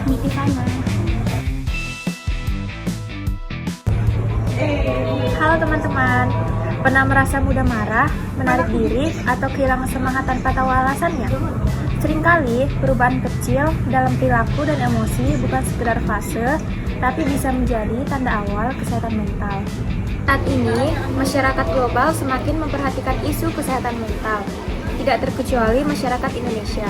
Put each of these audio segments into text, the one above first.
Nitifana. Halo teman-teman, pernah merasa mudah marah, menarik diri, atau kehilangan semangat tanpa tahu alasannya? Seringkali perubahan kecil dalam perilaku dan emosi bukan sekedar fase, tapi bisa menjadi tanda awal kesehatan mental. Saat ini, masyarakat global semakin memperhatikan isu kesehatan mental, tidak terkecuali masyarakat Indonesia.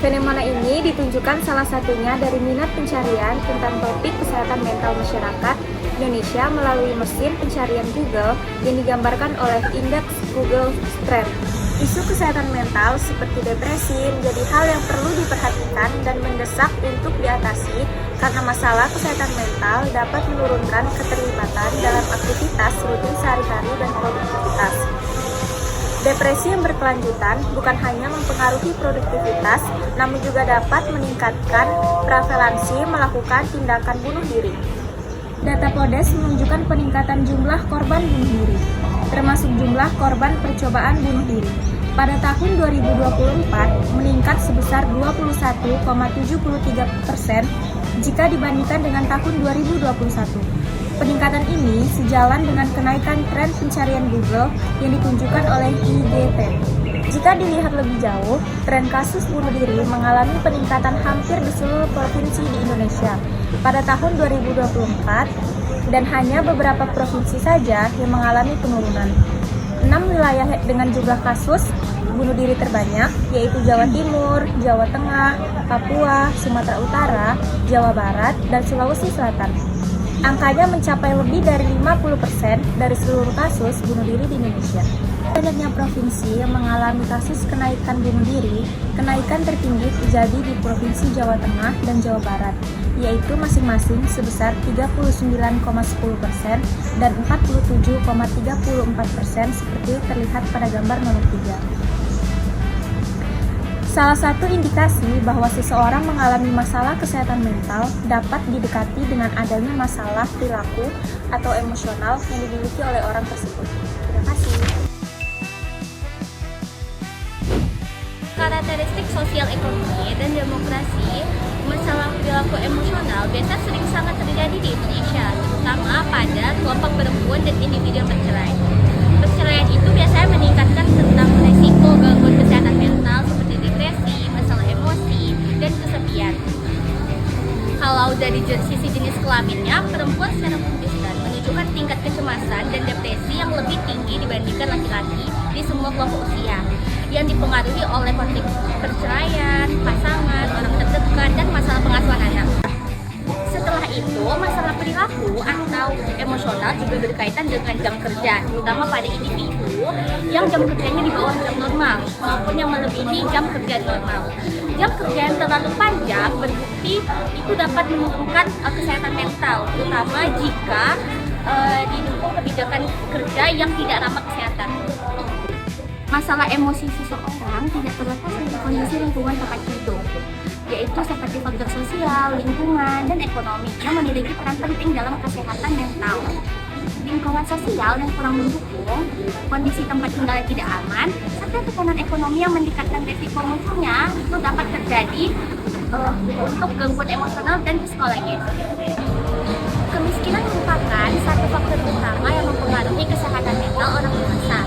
Fenomena ini ditunjukkan salah satunya dari minat pencarian tentang topik kesehatan mental masyarakat Indonesia melalui mesin pencarian Google yang digambarkan oleh indeks Google Trends. Isu kesehatan mental seperti depresi menjadi hal yang perlu diperhatikan dan mendesak untuk diatasi karena masalah kesehatan mental dapat menurunkan keterlibatan dalam aktivitas rutin sehari-hari dan produktivitas. Depresi yang berkelanjutan bukan hanya mempengaruhi produktivitas, namun juga dapat meningkatkan prevalensi melakukan tindakan bunuh diri. Data PODES menunjukkan peningkatan jumlah korban bunuh diri, termasuk jumlah korban percobaan bunuh diri. Pada tahun 2024 meningkat sebesar 21,73% jika dibandingkan dengan tahun 2021. Peningkatan ini sejalan dengan kenaikan tren pencarian Google yang ditunjukkan oleh IDT. Jika dilihat lebih jauh, tren kasus bunuh diri mengalami peningkatan hampir di seluruh provinsi di Indonesia pada tahun 2024 dan hanya beberapa provinsi saja yang mengalami penurunan. 6 wilayah dengan jumlah kasus bunuh diri terbanyak yaitu Jawa Timur, Jawa Tengah, Papua, Sumatera Utara, Jawa Barat, dan Sulawesi Selatan. Angkanya mencapai lebih dari 50% dari seluruh kasus bunuh diri di Indonesia. Banyaknya provinsi yang mengalami kasus kenaikan bunuh diri, kenaikan tertinggi terjadi di Provinsi Jawa Tengah dan Jawa Barat, yaitu masing-masing sebesar 39,10% dan 47,34% seperti terlihat pada gambar nomor 3. Salah satu indikasi bahwa seseorang mengalami masalah kesehatan mental dapat didekati dengan adanya masalah perilaku atau emosional yang dimiliki oleh orang tersebut. Terima kasih. Karakteristik sosial ekonomi dan demokrasi, masalah perilaku emosional biasa sering sangat terjadi di Indonesia, terutama pada kelompok perempuan dan individu yang bercerai. Perceraian itu biasanya meningkatkan tentang resiko gangguan kesehatan mental seperti depresi, masalah emosi, dan kesepian. Kalau dari sisi jenis kelaminnya, perempuan secara konsisten menunjukkan tingkat kecemasan dan depresi yang lebih tinggi dibandingkan laki-laki di semua kelompok usia, yang dipengaruhi oleh konflik perceraian, pasangan, orang terdekat, dan masalah pengasuhan anak. Setelah itu, masalah perilaku atau emosional juga berkaitan dengan jam kerja, terutama pada individu yang jam kerjanya di bawah jam normal maupun yang melebihi jam kerja normal. Jam kerja yang terlalu panjang berbukti itu dapat menurunkan kesehatan mental, terutama jika didukung kebijakan kerja yang tidak ramah kesehatan. Masalah emosi seseorang tidak terlepas dari kondisi lingkungan tempat hidup, yaitu seperti faktor sosial, lingkungan, dan ekonomi yang memiliki peran penting dalam kesehatan mental. Lingkungan sosial yang kurang mendukung, kondisi tempat tinggal yang tidak aman, serta tekanan ekonomi yang meningkatkan risiko munculnya itu dapat terjadi untuk gangguan emosional dan psikologis. Kemiskinan merupakan satu faktor utama yang mempengaruhi kesehatan mental orang dewasa.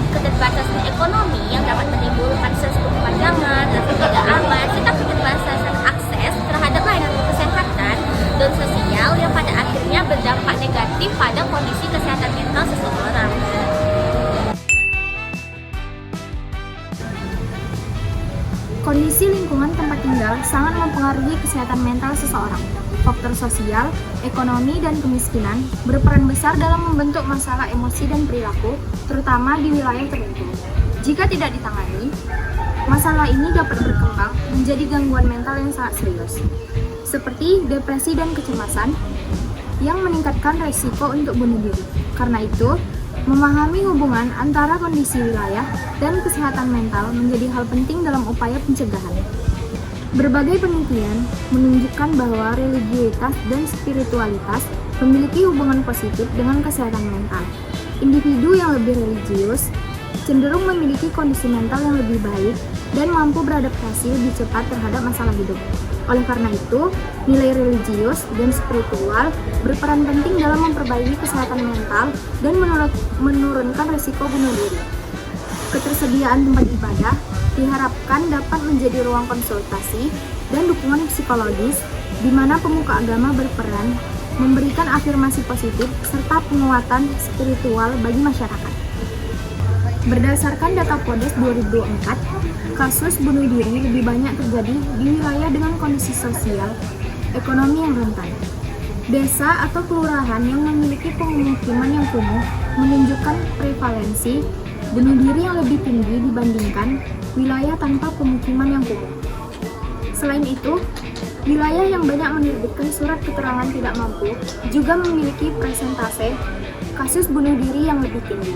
Keterbatasan ekonomi yang dapat menimbulkan stres berkepanjangan, rasa tidak aman, serta keterbatasan akses terhadap layanan kesehatan dan sosial yang pada akhirnya berdampak negatif pada kondisi kesehatan mental seseorang. Kondisi lingkungan tempat tinggal sangat mempengaruhi kesehatan mental seseorang. Faktor sosial, ekonomi, dan kemiskinan berperan besar dalam membentuk masalah emosi dan perilaku, terutama di wilayah tertentu. Jika tidak ditangani, masalah ini dapat berkembang menjadi gangguan mental yang sangat serius, seperti depresi dan kecemasan, yang meningkatkan resiko untuk bunuh diri. Karena itu, memahami hubungan antara kondisi wilayah dan kesehatan mental menjadi hal penting dalam upaya pencegahan. Berbagai penelitian menunjukkan bahwa religiusitas dan spiritualitas memiliki hubungan positif dengan kesehatan mental. Individu yang lebih religius cenderung memiliki kondisi mental yang lebih baik dan mampu beradaptasi lebih cepat terhadap masalah hidup. Oleh karena itu, nilai religius dan spiritual berperan penting dalam memperbaiki kesehatan mental dan menurunkan risiko bunuh diri. Ketersediaan tempat ibadah diharapkan dapat menjadi ruang konsultasi dan dukungan psikologis di mana pemuka agama berperan memberikan afirmasi positif serta penguatan spiritual bagi masyarakat. Berdasarkan data Podes 2024, kasus bunuh diri lebih banyak terjadi di wilayah dengan kondisi sosial ekonomi yang rentan. Desa atau kelurahan yang memiliki pemukiman yang kumuh menunjukkan prevalensi bunuh diri yang lebih tinggi dibandingkan wilayah tanpa pemukiman yang kumuh. Selain itu, wilayah yang banyak menerbitkan surat keterangan tidak mampu juga memiliki persentase kasus bunuh diri yang lebih tinggi,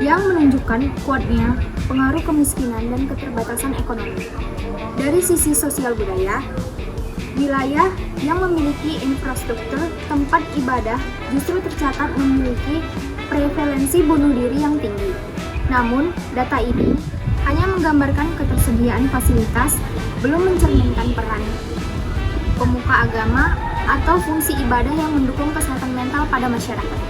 yang menunjukkan kuatnya pengaruh kemiskinan dan keterbatasan ekonomi. Dari sisi sosial budaya, wilayah yang memiliki infrastruktur tempat ibadah justru tercatat memiliki prevalensi bunuh diri yang tinggi. Namun, data ini hanya menggambarkan ketersediaan fasilitas, belum mencerminkan peran pemuka agama atau fungsi ibadah yang mendukung kesehatan mental pada masyarakat.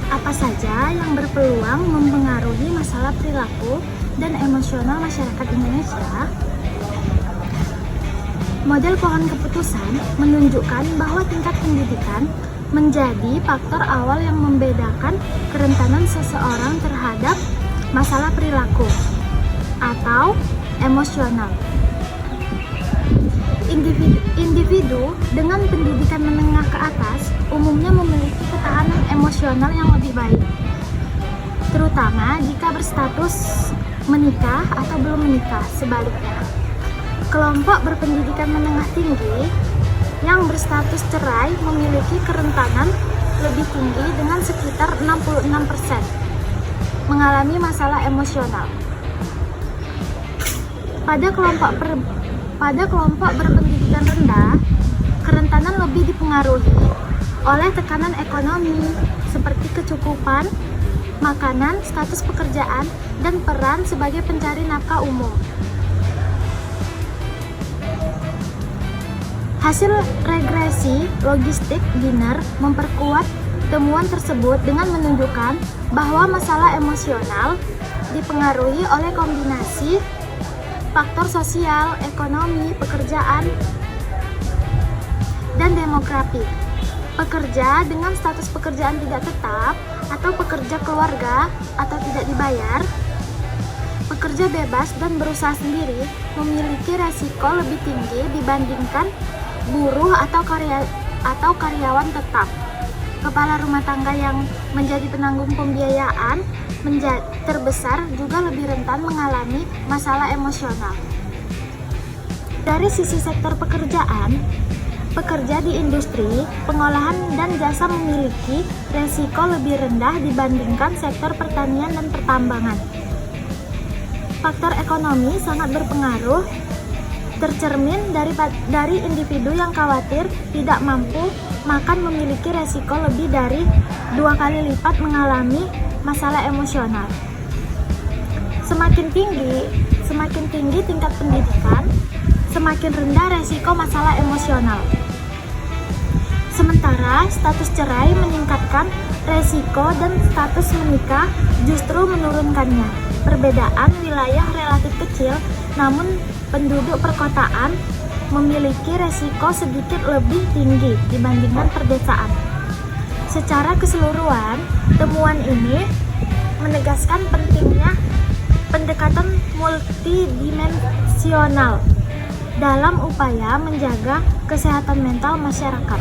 Apa saja yang berpeluang mempengaruhi masalah perilaku dan emosional masyarakat Indonesia? Model pohon keputusan menunjukkan bahwa tingkat pendidikan menjadi faktor awal yang membedakan kerentanan seseorang terhadap masalah perilaku atau emosional. Individu dengan pendidikan menengah ke atas umumnya memiliki ketahanan emosional yang lebih baik, terutama jika berstatus menikah atau belum menikah. Sebaliknya, kelompok berpendidikan menengah tinggi yang berstatus cerai memiliki kerentanan lebih tinggi dengan sekitar 66% mengalami masalah emosional. Pada kelompok berpendidikan rendah, kerentanan lebih dipengaruhi oleh tekanan ekonomi seperti kecukupan makanan, status pekerjaan, dan peran sebagai pencari nafkah umum. Hasil regresi logistik Giner memperkuat temuan tersebut dengan menunjukkan bahwa masalah emosional dipengaruhi oleh kombinasi faktor sosial, ekonomi, pekerjaan, dan demografi. Pekerja dengan status pekerjaan tidak tetap atau pekerja keluarga atau tidak dibayar, pekerja bebas dan berusaha sendiri memiliki resiko lebih tinggi dibandingkan buruh atau karyawan tetap. Kepala rumah tangga yang menjadi penanggung pembiayaan terbesar juga lebih rentan mengalami masalah emosional. Dari sisi sektor pekerjaan, pekerja di industri, pengolahan, dan jasa memiliki resiko lebih rendah dibandingkan sektor pertanian dan pertambangan. Faktor ekonomi sangat berpengaruh, tercermin dari individu yang khawatir tidak mampu makan memiliki resiko lebih dari 2 kali lipat mengalami masalah emosional. Semakin tinggi tingkat pendidikan, semakin rendah resiko masalah emosional. Sementara status cerai meningkatkan resiko dan status menikah justru menurunkannya. Perbedaan wilayah relatif kecil, namun penduduk perkotaan memiliki resiko sedikit lebih tinggi dibandingkan perdesaan. Secara keseluruhan, temuan ini menegaskan pentingnya pendekatan multidimensional dalam upaya menjaga kesehatan mental masyarakat.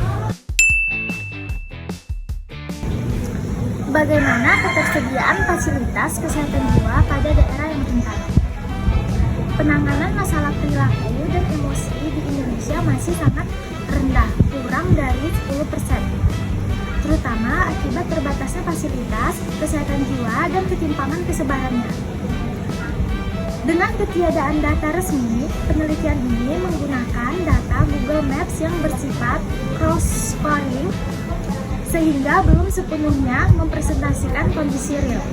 Bagaimana ketersediaan fasilitas kesehatan jiwa pada daerah yang rentan? Penanganan masalah perilaku dan emosi di Indonesia masih sangat rendah, kurang dari 10%, terutama akibat terbatasnya fasilitas kesehatan jiwa dan ketimpangan kesebarannya. Dengan ketiadaan data resmi, penelitian ini menggunakan data Google Maps yang bersifat cross-scoring sehingga belum sepenuhnya mempresentasikan kondisi real.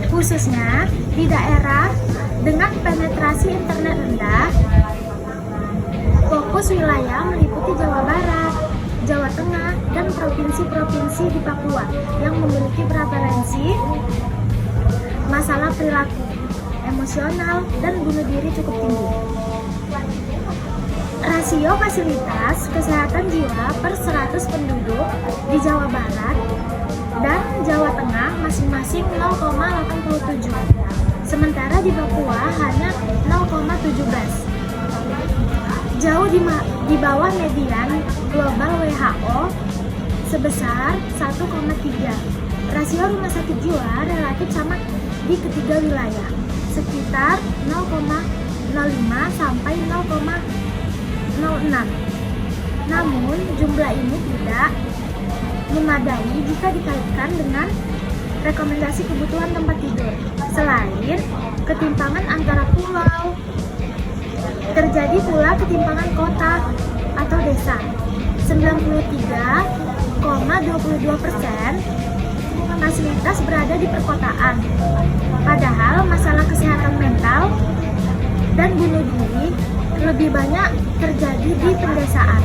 Khususnya di daerah dengan penetrasi internet rendah, fokus wilayah meliputi Jawa Barat, Jawa Tengah, dan provinsi-provinsi di Papua yang memiliki prevalensi masalah perilaku emosional dan bunuh diri cukup tinggi. Rasio fasilitas kesehatan jiwa per 100 penduduk di Jawa Barat dan Jawa Tengah masing-masing 0,87. Sementara di Papua hanya 0,17. Jauh di bawah median global WHO sebesar 1,3. Rasio rumah sakit jiwa relatif sama di ketiga wilayah, sekitar 0,05 sampai 0,06. Namun, jumlah ini tidak memadai jika dikaitkan dengan rekomendasi kebutuhan tempat tidur. Selain ketimpangan antara pulau, terjadi pula ketimpangan kota atau desa. 93,22% fasilitas berada di perkotaan. Padahal masalah kesehatan mental dan bunuh diri lebih banyak terjadi di perdesaan.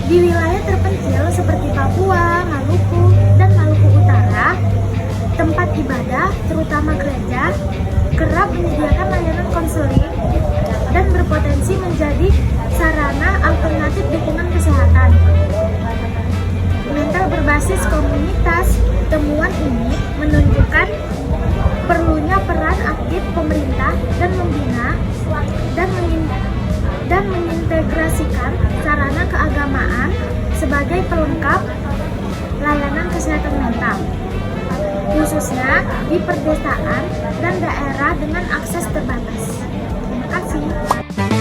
Di wilayah terpencil seperti Papua, Maluku, dan Maluku Utara, tempat ibadah, terutama gereja, kerap menyediakan layanan konseling dan berpotensi menjadi sarana alternatif dukungan kesehatan mental berbasis komunitas. Temuan ini menunjukkan perlunya peran aktif pemerintah dan membina dan mengintegrasikan sarana keagamaan sebagai pelengkap layanan kesehatan mental, khususnya di perdesaan dan daerah dengan akses terbatas. Terima kasih.